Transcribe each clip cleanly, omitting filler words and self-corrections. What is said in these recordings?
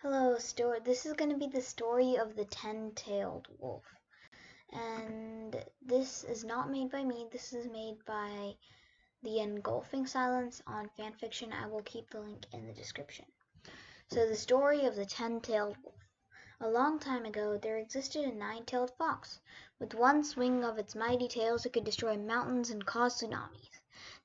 Hello, This is going to be the story of the 10-tailed wolf. And this is not made by me. This is made by The Engulfing Silence on fanfiction. I will keep the link in the description. So the story of the 10-tailed wolf. A long time ago, there existed a 9-tailed fox. With one swing of its mighty tails, it could destroy mountains and cause tsunamis.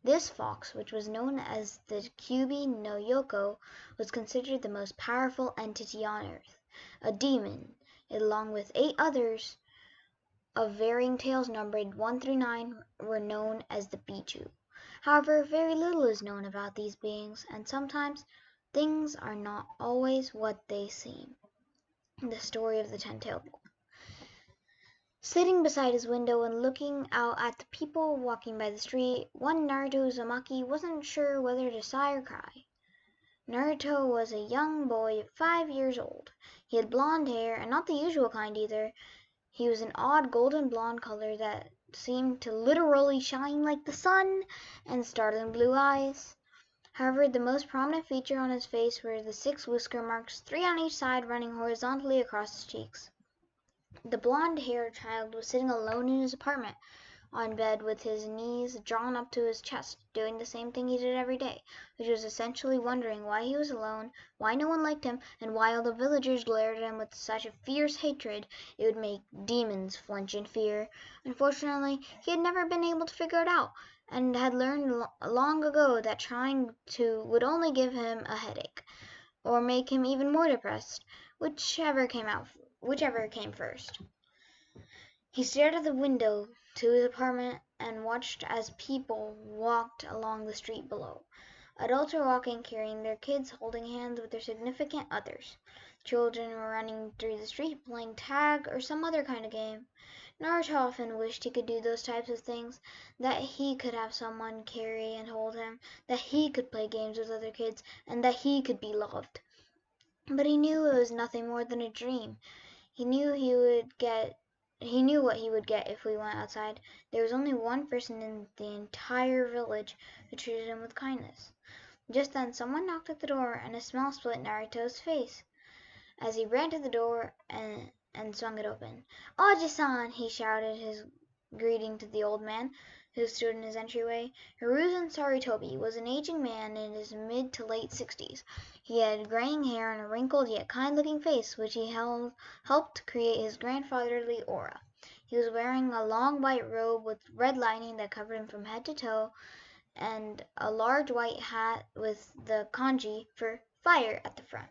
This fox, which was known as the juubi no Yoko, was considered the most powerful entity on earth. A demon, along with 8 others of varying tails numbered 1 through 9, were known as the Bijuu. However, very little is known about these beings, and sometimes things are not always what they seem. The story of the 10-tailed wolf. Sitting beside his window and looking out at the people walking by the street, one Naruto Uzumaki wasn't sure whether to sigh or cry. Naruto was a young boy of 5 years old. He had blonde hair, and not the usual kind either. He was an odd golden blonde color that seemed to literally shine like the sun, and startling blue eyes. However, the most prominent feature on his face were the 6 whisker marks, 3 on each side running horizontally across his cheeks. The blonde-haired child was sitting alone in his apartment on bed with his knees drawn up to his chest, doing the same thing he did every day, which was essentially wondering why he was alone, why no one liked him, and why all the villagers glared at him with such a fierce hatred it would make demons flinch in fear. Unfortunately, he had never been able to figure it out, and had learned long ago that trying to would only give him a headache, or make him even more depressed, whichever came first. He stared out the window to his apartment and watched as people walked along the street below. Adults were walking, carrying their kids, holding hands with their significant others. Children were running through the street, playing tag or some other kind of game. Naruto often wished he could do those types of things, that he could have someone carry and hold him, that he could play games with other kids, and that he could be loved. But he knew it was nothing more than a dream. He knew what he would get if we went outside. There was only one person in the entire village who treated him with kindness. Just then someone knocked at the door, and a smile split Naruto's face as he ran to the door and swung it open. "Oji-san!" he shouted his greeting to the old man who stood in his entryway. Hiruzen Sarutobi was an aging man in his mid to late 60s. He had graying hair and a wrinkled yet kind-looking face, which he helped create his grandfatherly aura. He was wearing a long white robe with red lining that covered him from head to toe, and a large white hat with the kanji for fire at the front.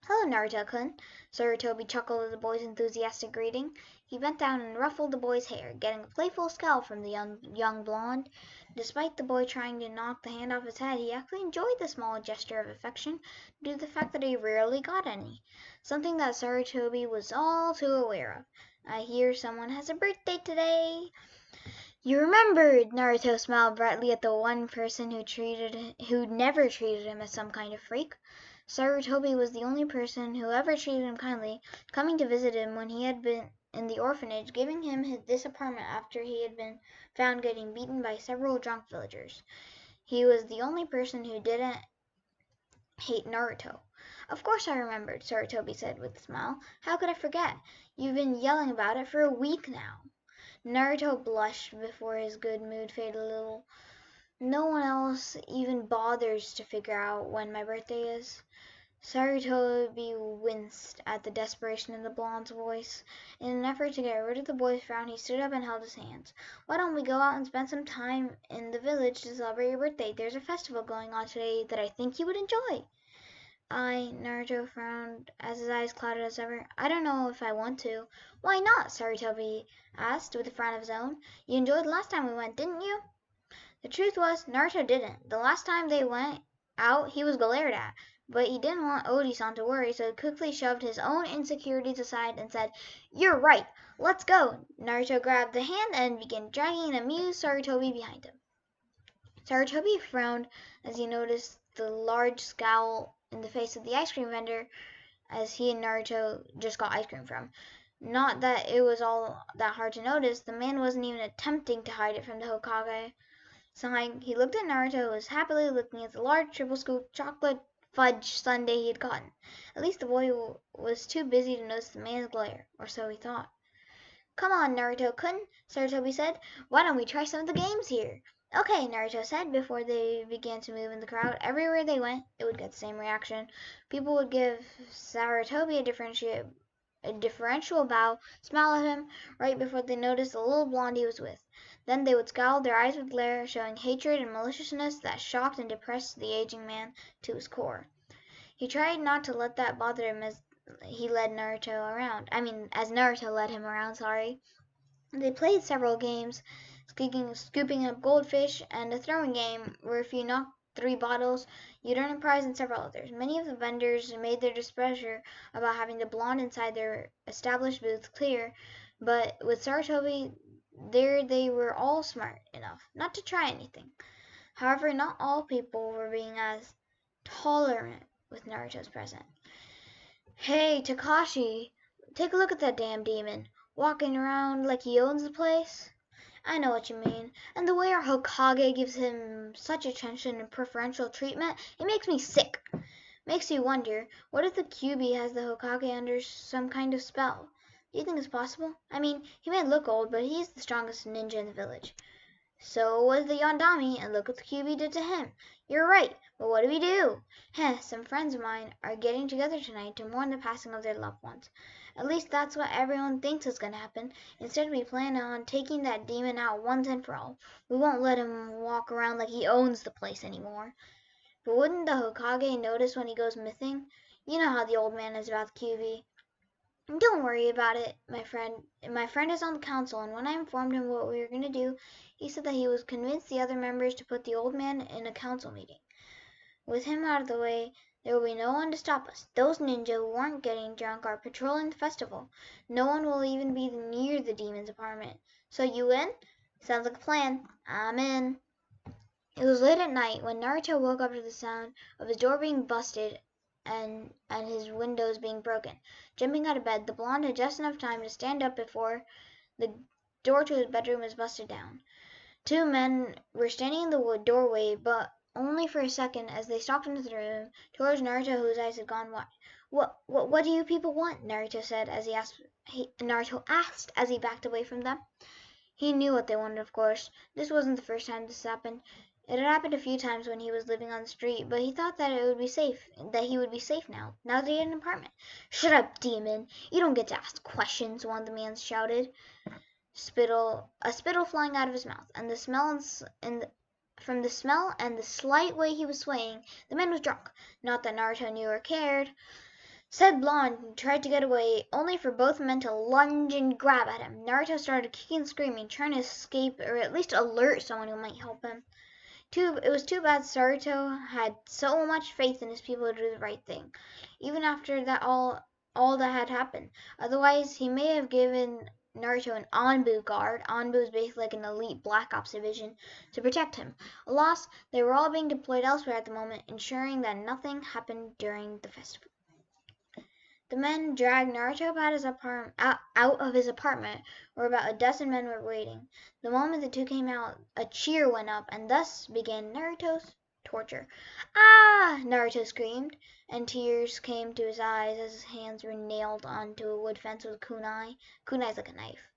"Hello, Naruto-kun." Sarutobi chuckled at the boy's enthusiastic greeting. He bent down and ruffled the boy's hair, getting a playful scowl from the young blonde. Despite the boy trying to knock the hand off his head, he actually enjoyed the small gesture of affection due to the fact that he rarely got any, something that Sarutobi was all too aware of. "I hear someone has a birthday today." "You remembered!" Naruto smiled brightly at the one person who never treated him as some kind of freak. Sarutobi was the only person who ever treated him kindly, coming to visit him when he had been in the orphanage, giving him this apartment after he had been found getting beaten by several drunk villagers. He was the only person who didn't hate Naruto. "Of course I remembered," Sarutobi said with a smile. "How could I forget? You've been yelling about it for a week now." Naruto blushed before his good mood faded a little. "No one else even bothers to figure out when my birthday is." Sarutobi winced at the desperation in the blonde's voice. In an effort to get rid of the boy's frown, he stood up and held his hands. "Why don't we go out and spend some time in the village to celebrate your birthday? There's a festival going on today that I think you would enjoy." Naruto frowned as his eyes clouded as ever. "I don't know if I want to." "Why not?" Sarutobi asked, with a frown of his own. "You enjoyed the last time we went, didn't you?" The truth was, Naruto didn't. The last time they went out he was glared at, but he didn't want Oji-san to worry, so he quickly shoved his own insecurities aside and said, "You're right, let's go." Naruto grabbed the hand and began dragging an amused Sarutobi behind him. Sarutobi frowned as he noticed the large scowl in the face of the ice cream vendor, as he and Naruto just got ice cream from. Not that it was all that hard to notice. The man wasn't even attempting to hide it from the Hokage. Sighing, he looked at Naruto, who was happily looking at the large triple scoop chocolate fudge sundae he had gotten. At least the boy was too busy to notice the man's glare, or so he thought. "Come on, Naruto-kun," Sarutobi said. "Why don't we try some of the games here?" "Okay," Naruto said before they began to move in the crowd. Everywhere they went, it would get the same reaction. People would give Sarutobi a differential bow, smile at him, right before they noticed the little blonde he was with. Then they would scowl, their eyes would glare, showing hatred and maliciousness that shocked and depressed the aging man to his core. He tried not to let that bother him as he led Naruto around. As Naruto led him around, sorry. They played several games, scooping up goldfish, and a throwing game where if you knocked 3 bottles, you'd earn a prize, and several others. Many of the vendors made their displeasure about having the blonde inside their established booth clear, but with Sarutobi there they were all smart enough not to try anything. However, not all people were being as tolerant with Naruto's presence. "Hey, Takashi, take a look at that damn demon, walking around like he owns the place." "I know what you mean. And the way our Hokage gives him such attention and preferential treatment, it makes me sick. Makes you wonder, what if the Kyuubi has the Hokage under some kind of spell? Do you think it's possible? He may look old, but he's the strongest ninja in the village." "So was the Yondami, and look what the Kyuubi did to him." "You're right, but what do we do?" Some friends of mine are getting together tonight to mourn the passing of their loved ones. At least that's what everyone thinks is going to happen. Instead, we plan on taking that demon out once and for all. We won't let him walk around like he owns the place anymore." "But wouldn't the Hokage notice when he goes missing? You know how the old man is about the Kyuubi." "Don't worry about it, my friend. My friend is on the council, and when I informed him what we were going to do, he said that he was convinced the other members to put the old man in a council meeting. With him out of the way, there will be no one to stop us. Those ninja who aren't getting drunk are patrolling the festival. No one will even be near the demon's apartment. So you in?" "Sounds like a plan. I'm in." It was late at night when Naruto woke up to the sound of his door being busted and his windows being broken. Jumping out of bed, the blonde had just enough time to stand up before the door to his bedroom was busted down. 2 men were standing in the doorway, but only for a second, as they stalked into the room towards Naruto, whose eyes had gone wide. What do you people want?" Naruto asked as he backed away from them. He knew what they wanted, of course. This wasn't the first time this happened. It had happened a few times when he was living on the street, but he thought that he would be safe now that he had an apartment. "Shut up, demon! You don't get to ask questions," one of the men shouted, spittle flying out of his mouth, and from the smell and the slight way he was swaying, the man was drunk. Not that Naruto knew or cared. Said blonde tried to get away, only for both men to lunge and grab at him. Naruto started kicking and screaming, trying to escape or at least alert someone who might help him. It was too bad Naruto had so much faith in his people to do the right thing, even after that all that had happened. Otherwise, he may have given Naruto an Anbu guard. Anbu is basically like an elite Black Ops division to protect him. Alas, they were all being deployed elsewhere at the moment, ensuring that nothing happened during the festival. The men dragged Naruto out of his apartment, where about a dozen men were waiting. The moment the two came out, a cheer went up, and thus began Naruto's torture. "Ah!" Naruto screamed, and tears came to his eyes as his hands were nailed onto a wood fence with a kunai. Kunai is like a knife.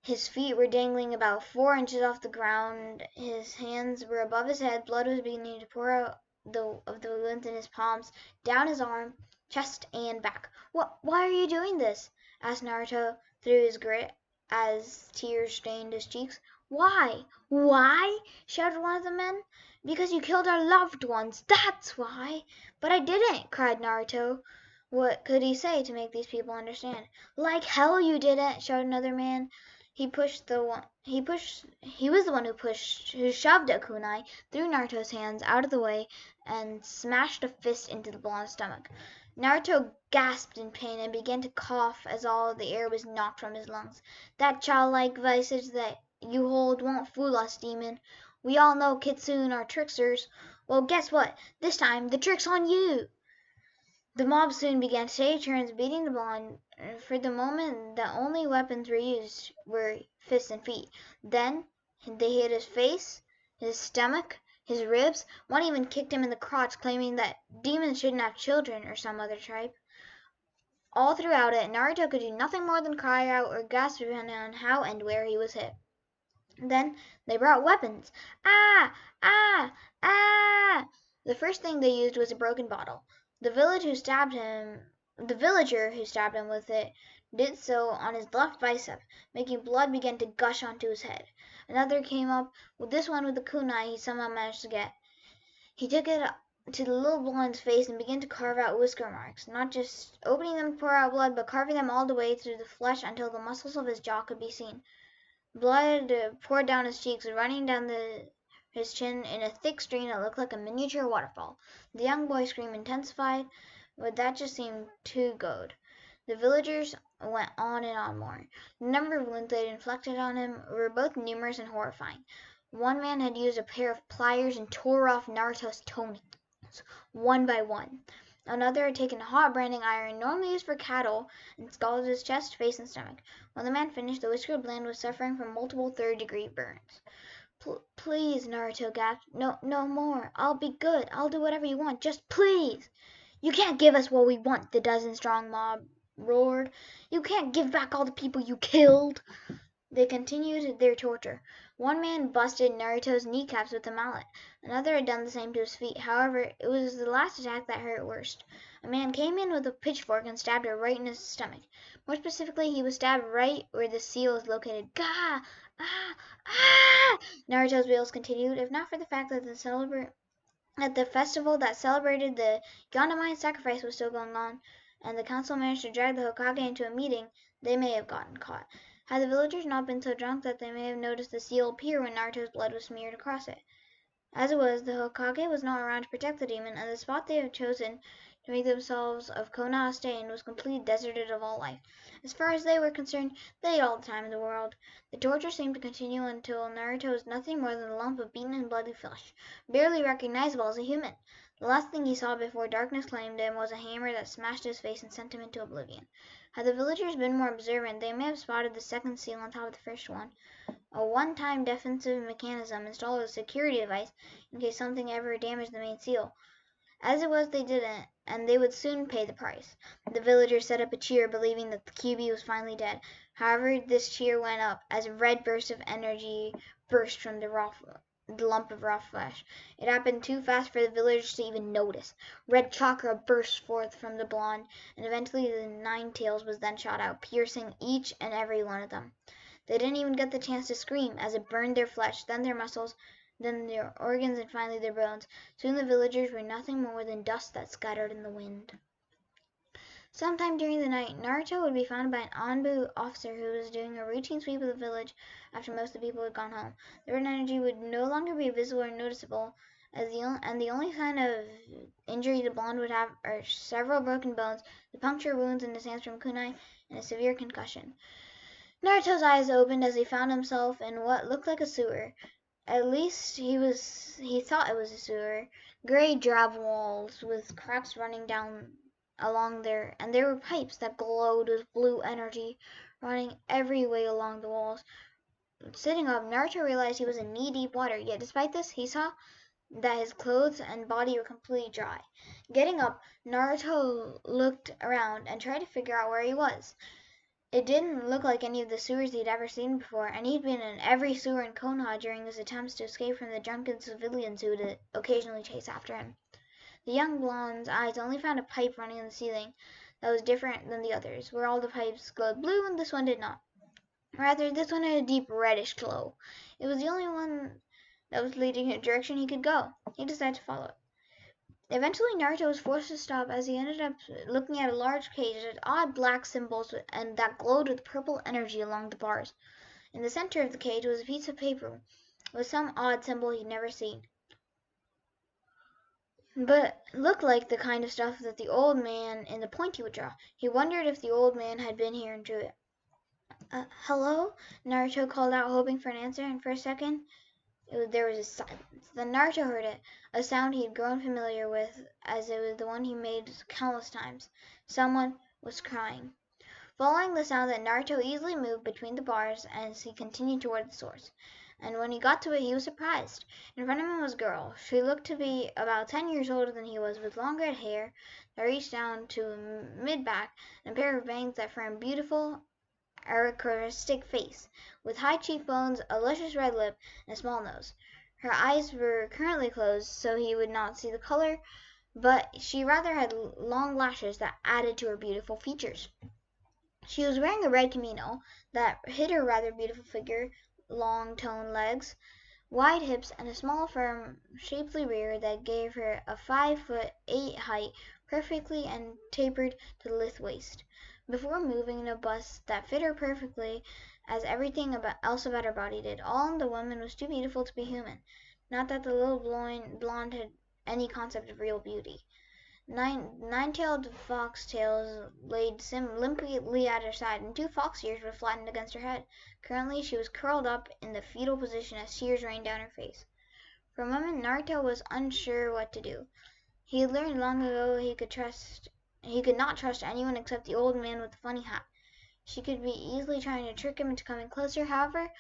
His feet were dangling about 4 inches off the ground. His hands were above his head. Blood was beginning to pour out of the wounds in his palms, down his arm, chest, and back. "Why are you doing this?" asked Naruto through his grit as tears stained his cheeks. "Why? Why?" shouted one of the men. "Because you killed our loved ones, that's why." "But I didn't," cried Naruto. What could he say to make these people understand? "Like hell you didn't," shouted another man. He was the one who shoved a kunai through Naruto's hands out of the way and smashed a fist into the blonde's stomach. Naruto gasped in pain and began to cough as all the air was knocked from his lungs. "That childlike visage that you hold won't fool us, demon. We all know Kitsune are tricksters. Well, guess what? This time the trick's on you." The mob soon began to take turns beating the blonde. For the moment the only weapons used were fists and feet. Then they hit his face, his stomach, his ribs. One even kicked him in the crotch, claiming that demons shouldn't have children, or some other tripe. All throughout it, Naruto could do nothing more than cry out or gasp depending on how and where he was hit. Then they brought weapons. Ah! Ah! Ah! The first thing they used was a broken bottle. The villager who stabbed him with it did so on his left bicep, making blood begin to gush onto his head. Another came up, with this one with the kunai he somehow managed to get. He took it to the little blonde's face and began to carve out whisker marks, not just opening them to pour out blood, but carving them all the way through the flesh until the muscles of his jaw could be seen. Blood poured down his cheeks, running down his chin in a thick stream that looked like a miniature waterfall. The young boy's scream intensified, but that just seemed too good. The villagers went on and on more. The number of wounds they'd inflicted on him were both numerous and horrifying. One man had used a pair of pliers and tore off Naruto's toenails, one by one. Another had taken hot branding iron, normally used for cattle, and scalded his chest, face, and stomach. When the man finished, the whiskered blade was suffering from multiple third-degree burns. Please, Naruto gasped. No more. I'll be good. I'll do whatever you want. Just please. You can't give us what we want, the dozen-strong mob roared. You can't give back all the people you killed. They continued their torture. One man busted Naruto's kneecaps with a mallet. Another had done the same to his feet. However, it was the last attack that hurt worst. A man came in with a pitchfork and stabbed her right in his stomach. More specifically, he was stabbed right where the seal is located. Gah! Ah! Ah! Naruto's wails continued, if not for the fact that the festival that celebrated the Yonamine sacrifice was still going on, and the council managed to drag the Hokage into a meeting, they may have gotten caught. Had the villagers not been so drunk that they may have noticed the seal appear when Naruto's blood was smeared across it. As it was, the Hokage was not around to protect the demon, and the spot they had chosen to make themselves of Konoha stay in was completely deserted of all life. As far as they were concerned, they had all the time in the world. The torture seemed to continue until Naruto was nothing more than a lump of beaten and bloody flesh, barely recognizable as a human. The last thing he saw before darkness claimed him was a hammer that smashed his face and sent him into oblivion. Had the villagers been more observant, they may have spotted the second seal on top of the first one. A one-time defensive mechanism installed as a security device in case something ever damaged the main seal. As it was, they didn't, and they would soon pay the price. The villagers set up a cheer, believing that the QB was finally dead. However, this cheer went up as a red burst of energy burst from the lump of raw flesh. It happened too fast for the villagers to even notice. Red chakra burst forth from the blonde, and eventually the 9 tails was then shot out, piercing each and every one of them. They didn't even get the chance to scream, as it burned their flesh, then their muscles, then their organs, and finally their bones. Soon the villagers were nothing more than dust that scattered in the wind. Sometime during the night, Naruto would be found by an Anbu officer who was doing a routine sweep of the village after most of the people had gone home. The red energy would no longer be visible or noticeable, and the only sign of injury the blonde would have are several broken bones, the puncture wounds in his hands from kunai, and a severe concussion. Naruto's eyes opened as he found himself in what looked like a sewer. At least he thought it was a sewer. Gray drab walls with cracks running down along there, and there were pipes that glowed with blue energy running every way along the walls. Sitting up, Naruto realized he was in knee-deep water, yet despite this, he saw that his clothes and body were completely dry. Getting up, Naruto looked around and tried to figure out where he was. It didn't look like any of the sewers he'd ever seen before, and he'd been in every sewer in Konoha during his attempts to escape from the drunken civilians who would occasionally chase after him. The young blonde's eyes only found a pipe running in the ceiling that was different than the others, where all the pipes glowed blue and this one did not. Rather, this one had a deep reddish glow. It was the only one that was leading in a direction he could go. He decided to follow it. Eventually, Naruto was forced to stop as he ended up looking at a large cage that had odd black symbols and that glowed with purple energy along the bars. In the center of the cage was a piece of paper with some odd symbol he'd never seen, but looked like the kind of stuff that the old man in the pointy would draw. He wondered if the old man had been here and drew it. Hello? Naruto called out, hoping for an answer, and for a second there was a silence. Then Naruto heard it, a sound he had grown familiar with as it was the one he made countless times. Someone was crying. Following the sound, that Naruto easily moved between the bars as he continued toward the source. and when he got to it he was surprised. In front of him was a girl. She looked to be about 10 years older than he was, with long red hair that reached down to mid-back and a pair of bangs that framed beautiful aristocratic face, with high cheekbones, a luscious red lip, and a small nose. Her eyes were currently closed, so he would not see the color, but she rather had long lashes that added to her beautiful features. She was wearing a red kimono that hid her rather beautiful figure, long toned legs, wide hips, and a small, firm, shapely rear that gave her a 5'8" height, perfectly and tapered to the lithe waist. Before moving in a bust that fit her perfectly, as everything else about her body did, all in the woman was too beautiful to be human. Not that the little blonde had any concept of real beauty. Nine-tailed fox-tails laid limply at her side, and two fox ears were flattened against her head. Currently she was curled up in the fetal position as tears rained down her face. For a moment Naruto was unsure what to do. He had learned long ago he could not trust anyone except the old man with the funny hat. She could be easily trying to trick him into coming closer. However,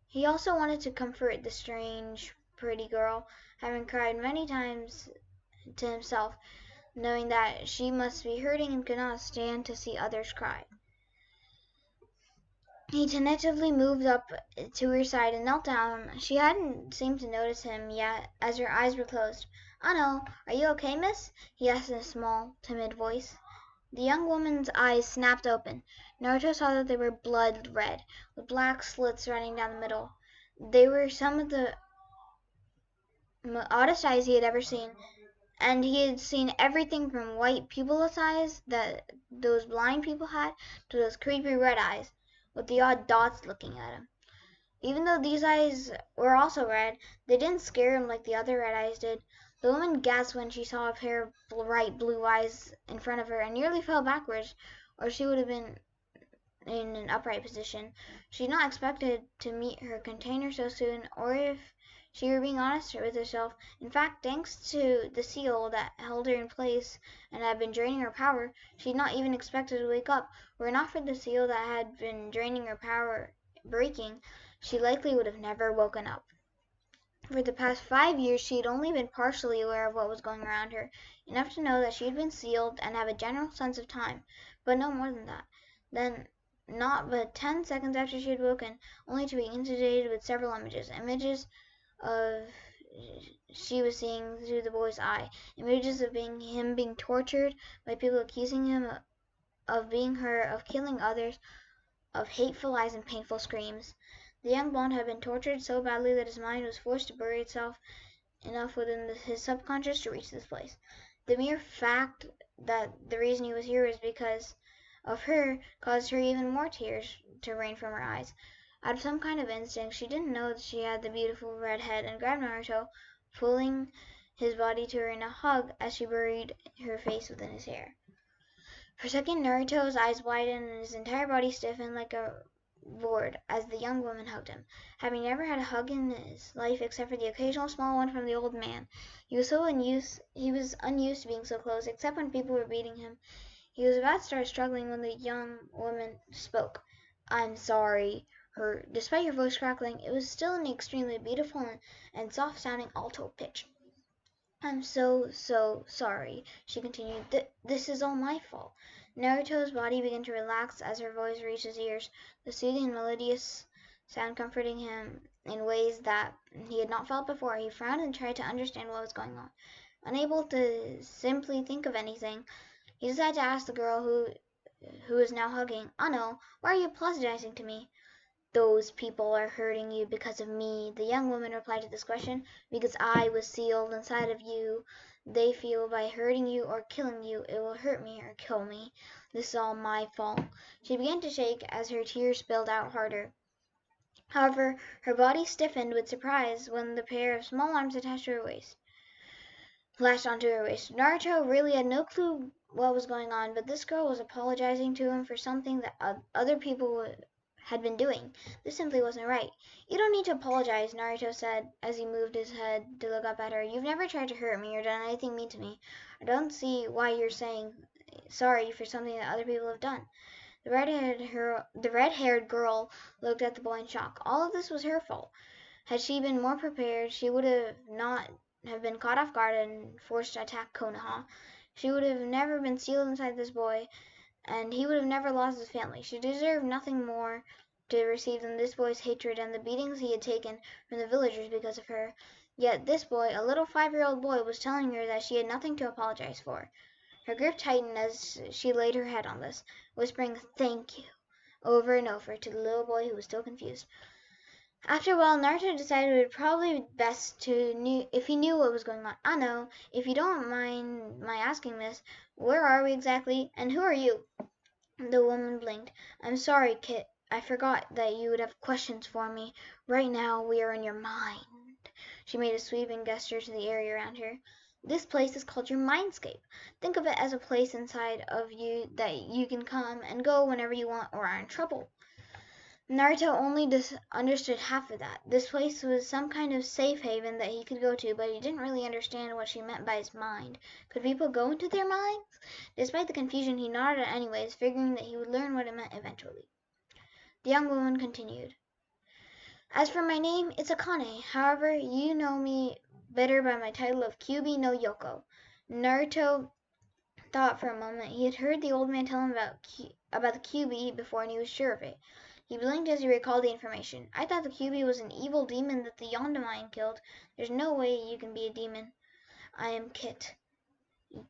he also wanted to comfort the strange, pretty girl, having cried many times to himself, knowing that she must be hurting and could not stand to see others cry. He tentatively moved up to her side and knelt down. She hadn't seemed to notice him yet, as her eyes were closed. "Oh no, are you okay, miss?" he asked in a small, timid voice. The young woman's eyes snapped open. Naruto saw that they were blood red, with black slits running down the middle. They were some of the oddest eyes he had ever seen, and he had seen everything from white pupilless eyes that those blind people had to those creepy red eyes with the odd dots looking at him. Even though these eyes were also red, they didn't scare him like the other red eyes did. The woman gasped when she saw a pair of bright blue eyes in front of her and nearly fell backwards, or she would have been in an upright position. She had not expected to meet her container so soon, or if she were being honest with herself, in fact, thanks to the seal that held her in place and had been draining her power, she had not even expected to wake up. Were it not for the seal that had been draining her power breaking, she likely would have never woken up. For the past 5 years she had only been partially aware of what was going around her, enough to know that she had been sealed and have a general sense of time, but no more than that. Then, not but 10 seconds after she had woken, only to be inundated with several images of she was seeing through the boy's eye, images of him being tortured by people accusing him of being her, of killing others, of hateful eyes and painful screams. The young blonde had been tortured so badly that his mind was forced to bury itself enough within his subconscious to reach this place. The mere fact that the reason he was here was because of her caused her even more tears to rain from her eyes. Out of some kind of instinct, she didn't know that she had the beautiful red head, and grabbed Naruto, pulling his body to her in a hug as she buried her face within his hair. For a second Naruto's eyes widened and his entire body stiffened like a board as the young woman hugged him. Having never had a hug in his life except for the occasional small one from the old man, he was unused to being so close, except when people were beating him. He was about to start struggling when the young woman spoke. "I'm sorry." Despite her voice crackling, it was still in an extremely beautiful and soft-sounding alto pitch. "I'm so sorry," she continued. "This is all my fault." Naruto's body began to relax as her voice reached his ears, the soothing and melodious sound comforting him in ways that he had not felt before. He frowned and tried to understand what was going on. Unable to simply think of anything, he decided to ask the girl who was now hugging, "Oh no, why are you apologizing to me?" "Those people are hurting you because of me," the young woman replied to this question. "Because I was sealed inside of you. They feel by hurting you or killing you, it will hurt me or kill me. This is all my fault." She began to shake as her tears spilled out harder. However, her body stiffened with surprise when the pair of small arms attached to her waist lashed onto her waist. Naruto really had no clue what was going on, but this girl was apologizing to him for something that other people had been doing. This simply wasn't right. "You don't need to apologize," Naruto said as he moved his head to look up at her. "You've never tried to hurt me or done anything mean to me. I don't see why you're saying sorry for something that other people have done." The red-haired girl looked at the boy in shock. All of this was her fault. Had she been more prepared, she would have not have been caught off guard and forced to attack Konoha. She would have never been sealed inside this boy, and he would have never lost his family. She deserved nothing more to receive than this boy's hatred and the beatings he had taken from the villagers because of her. Yet this boy, a little 5-year-old boy, was telling her that she had nothing to apologize for. Her grip tightened as she laid her head on this, whispering "thank you" over and over to the little boy who was still confused. After a while, Naruto decided it would probably be best if he knew what was going on. "I know. If you don't mind my asking, miss, where are we exactly, and who are you?" The woman blinked. "I'm sorry, Kit. I forgot that you would have questions for me. Right now we are in your mind." She made a sweeping gesture to the area around her. "This place is called your mindscape. Think of it as a place inside of you that you can come and go whenever you want or are in trouble." Naruto only understood half of that. This place was some kind of safe haven that he could go to, but he didn't really understand what she meant by his mind. Could people go into their minds? Despite the confusion, he nodded anyways, figuring that he would learn what it meant eventually. The young woman continued. "As for my name, it's Akane. However, you know me better by my title of Kyubi no Yoko." Naruto thought for a moment. He had heard the old man tell him about the Kyubi before, and he was sure of it. He blinked as he recalled the information. "I thought the Kyubi was an evil demon that the Yondaman killed. There's no way you can be a demon." "I am Kit,"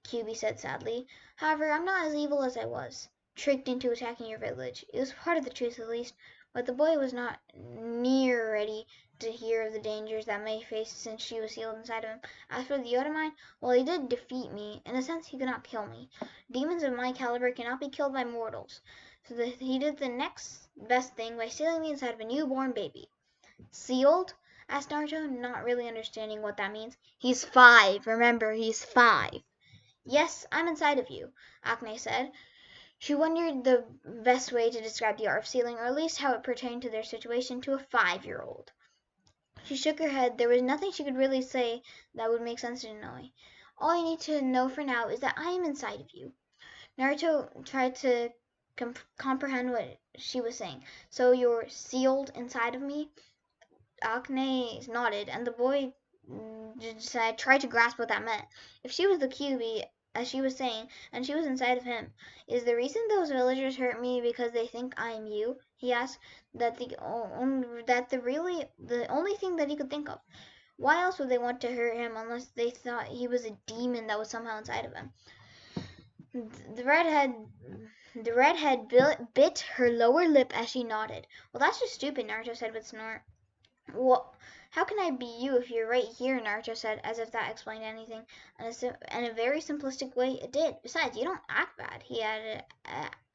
Kyubi said sadly. "However, I'm not as evil as I was. Tricked into attacking your village. It was part of the truth, at least." But the boy was not near ready to hear of the dangers that May faced since she was sealed inside of him. "As for the Yondaman, well, he did defeat me. In a sense, he could not kill me. Demons of my caliber cannot be killed by mortals. So he did the next best thing by sealing me inside of a newborn baby." "Sealed?" asked Naruto, not really understanding what that means. "He's 5. Remember, he's 5. "Yes, I'm inside of you," Acne said. She wondered the best way to describe the art of sealing, or at least how it pertained to their situation, to a 5-year-old. She shook her head. There was nothing she could really say that would make sense to Noe. "All you need to know for now is that I am inside of you." Naruto tried to comprehend what she was saying. "So you're sealed inside of me?" Acne nodded, and the boy tried to grasp what that meant. If she was the Kyubi, as she was saying, and she was inside of him, "Is the reason those villagers hurt me because they think I am you?" he asked. The only thing that he could think of. Why else would they want to hurt him unless they thought he was a demon that was somehow inside of him? The redhead bit her lower lip as she nodded. "Well, that's just stupid," Naruto said with a snort. "Well, how can I be you if you're right here?" Naruto said, as if that explained anything. In a very simplistic way, it did. "Besides, you don't act bad," he added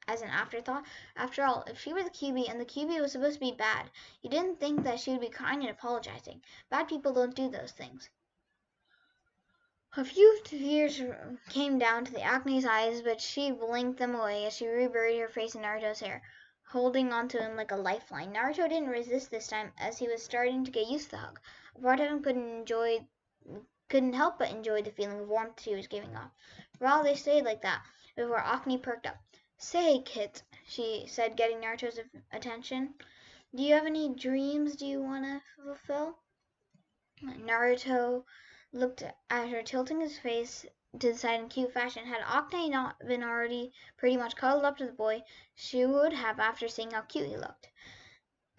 as an afterthought. "After all, if she were the Kyubi, and the Kyubi was supposed to be bad, you didn't think that she would be crying and apologizing. Bad people don't do those things." A few tears came down to the Acne's eyes, but she blinked them away as she reburied her face in Naruto's hair, holding on to him like a lifeline. Naruto didn't resist this time, as he was starting to get used to the hug. A part of him couldn't help but enjoy the feeling of warmth she was giving off. For all they stayed like that, before Acne perked up. "Say, Kit," she said, getting Naruto's attention, "do you have any dreams you want to fulfill?" Naruto looked at her, tilting his face to the side in cute fashion. Had Akane not been already pretty much cuddled up to the boy, she would have after seeing how cute he looked.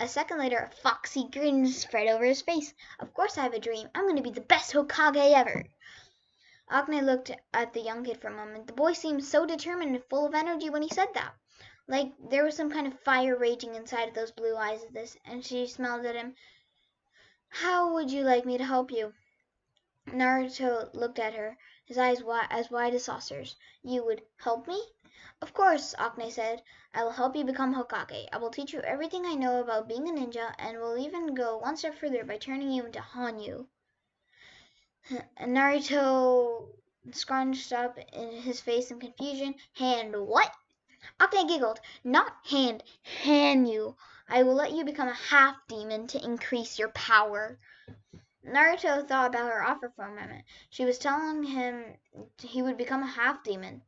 A second later a foxy grin spread over his face. "Of course I have a dream. I'm going to be the best Hokage ever." Akane looked at the young kid for a moment. The boy seemed so determined and full of energy when he said that. Like there was some kind of fire raging inside of those blue eyes at this, and she smiled at him. "How would you like me to help you?" Naruto looked at her, his eyes as wide as saucers. "You would help me?" "Of course," Akane said. "I will help you become Hokage. I will teach you everything I know about being a ninja, and will even go one step further by turning you into Hanyu." Naruto scrunched up in his face in confusion. "Hand what?" Akane giggled. "Not hand, Hanyu. I will let you become a half-demon to increase your power." Naruto thought about her offer for a moment. She was telling him he would become a half-demon.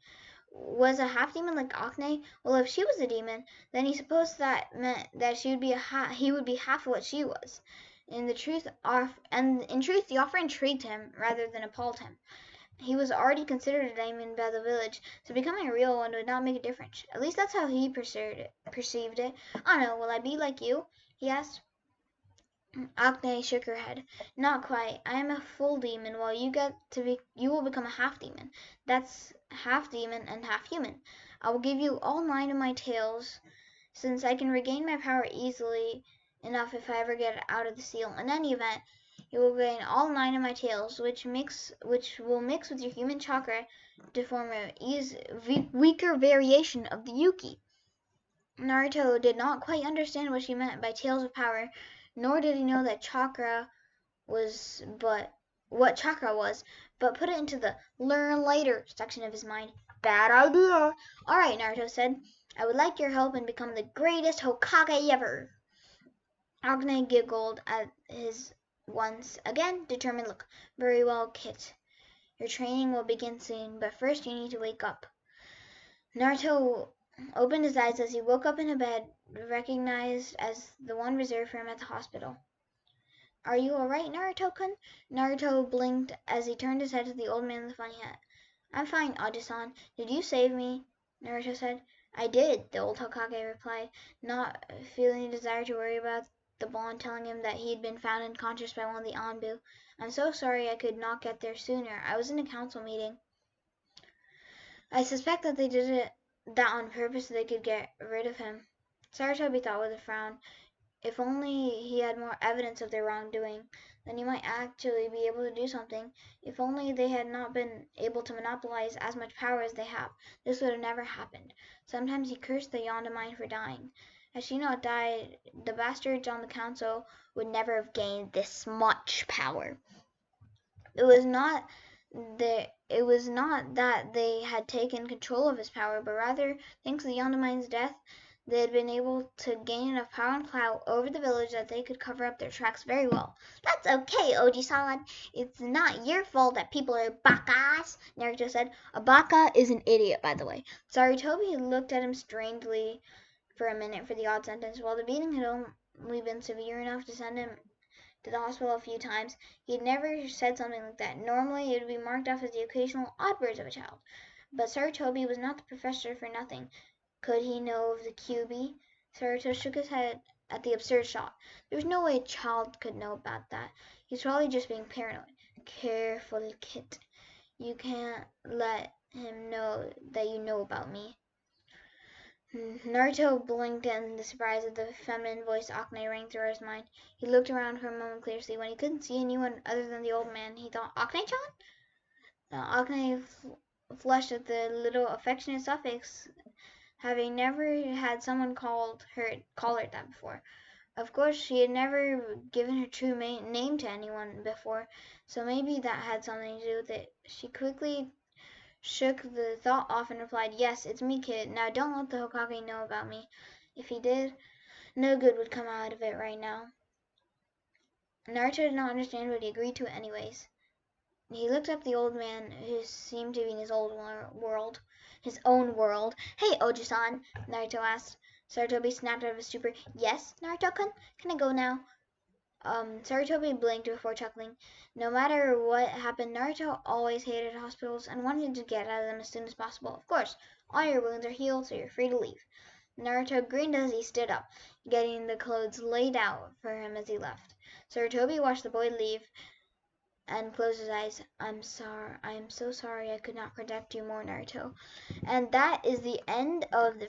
Was a half-demon like Akane? Well, if she was a demon, then he supposed that meant that he would be half of what she was. In truth, the offer intrigued him rather than appalled him. He was already considered a diamond by the village, so becoming a real one would not make a difference. At least that's how he perceived it. I don't know, will I be like you? He asked. Acne shook her head. Not quite. I am a full demon, while you will become a half demon. That's half demon and half human. I will give you all 9 of my tails, since I can regain my power easily enough if I ever get out of the seal. In any event, you will gain all 9 of my tails, which will mix with your human chakra to form a weaker variation of the Yuki. Naruto did not quite understand what she meant by tails of power, nor did he know that what chakra was, but put it into the learn later section of his mind. Bad idea. Alright, Naruto said. I would like your help and become the greatest Hokage ever. Agane giggled at his once again determined look. Very well, Kit. Your training will begin soon, but first you need to wake up. Naruto opened his eyes as he woke up in a bed recognized as the one reserved for him at the hospital. Are you alright, Naruto-kun? Naruto blinked as he turned his head to the old man in the funny hat. I'm fine, Aji-san. Did you save me? Naruto said. I did, the old Hokage replied, not feeling a desire to worry about the blonde telling him that he had been found unconscious by one of the Anbu. I'm so sorry I could not get there sooner. I was in a council meeting. I suspect that they did that on purpose so they could get rid of him. Sarutobi thought with a frown. If only he had more evidence of their wrongdoing, then he might actually be able to do something. If only they had not been able to monopolize as much power as they have, this would have never happened. Sometimes he cursed the Yondaman for dying. Had she not died, the bastards on the council would never have gained this much power. It was not that they had taken control of his power, but rather, thanks to the Yondaman's death, they had been able to gain enough power and clout over the village that they could cover up their tracks very well. That's okay, Oji-san. It's not your fault that people are bakas, Naruto said. A baka is an idiot, by the way. Sarutobi looked at him strangely for a minute for the odd sentence. While the beating had only been severe enough to send him to the hospital a few times, he had never said something like that. Normally, it would be marked off as the occasional odd words of a child. But Sarutobi was not the professor for nothing. Could he know of the juubi? Sarutobi shook his head at the absurd thought. There was no way a child could know about that. He's probably just being paranoid. Careful, Kit. You can't let him know that you know about me. Naruto blinked in the surprise of the feminine voice Akane rang through his mind. He looked around for a moment curiously. When he couldn't see anyone other than the old man, he thought, Akane-chan? Akane flushed at the little affectionate suffix, having never had someone call her that before. Of course, she had never given her true name to anyone before, so maybe that had something to do with it. She quickly shook the thought off and replied, Yes, it's me, kid. Now don't let the Hokage know about me. If he did, no good would come out of it right now. Naruto did not understand, but he agreed to it anyways. He looked up the old man, who seemed to be in his own world. Hey, Oji-san, Naruto asked. Sarutobi snapped out of his stupor. Yes, Naruto-kun? Can I go now? Sarutobi blinked before chuckling. No matter what happened, Naruto always hated hospitals and wanted to get out of them as soon as possible. Of course, all your wounds are healed, so you're free to leave. Naruto grinned as he stood up, getting the clothes laid out for him as he left. Sarutobi watched the boy leave and closed his eyes. I am so sorry I could not protect you more, Naruto. And that is the end of the